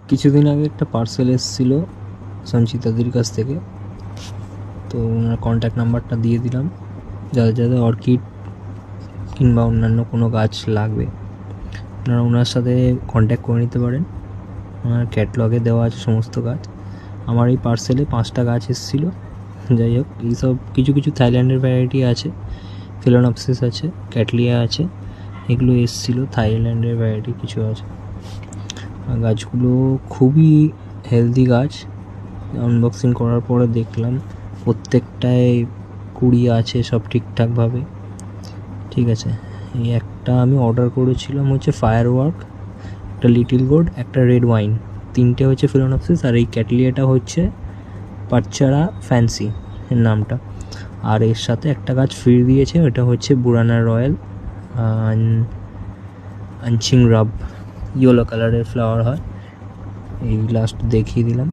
কিছুদিন আগে একটা পার্সেল এসেছিল সঞ্চিতাদির কাছ থেকে, তো ওনার কন্ট্যাক্ট নাম্বারটা দিয়ে দিলাম। যাদের যাদের অর্কিড কিংবা অন্যান্য কোনো গাছ লাগবে আপনারা ওনার সাথে কন্ট্যাক্ট করে নিতে পারেন। ওনার ক্যাটলগে দেওয়া আছে সমস্ত গাছ। আমার এই পার্সেলে 5টা গাছ এসেছিলো। যাই হোক, এইসব কিছু কিছু থাইল্যান্ডের ভ্যারাইটি আছে, ফিলোনপসিস আছে, ক্যাটলিয়া আছে, এগুলো এসেছিলো থাইল্যান্ডের ভ্যারাইটি কিছু আছে। গাছগুলো খুবই হেলদি গাছ। আনবক্সিং করার পরে দেখলাম প্রত্যেকটায় কুড়ি আছে, সব ঠিকঠাকভাবে। ঠিক আছে, এই একটা আমি অর্ডার করেছিলাম হচ্ছে ফায়ার ওয়ার্ক, একটা লিটিল গোড, একটা রেড ওয়াইন, 3টে হচ্ছে ফিলোনপসিস, আর এই ক্যাটলিয়াটা হচ্ছে পাচ্চারা ফ্যান্সি এর নামটা। আর এর সাথে একটা গাছ ফ্রি দিয়েছে, ওটা হচ্ছে বুরানা রয়্যাল আনচিং রাব, ইয়েলো কালারের ফ্লাওয়ার হয়। এই লাস্ট দেখিয়ে দিলাম।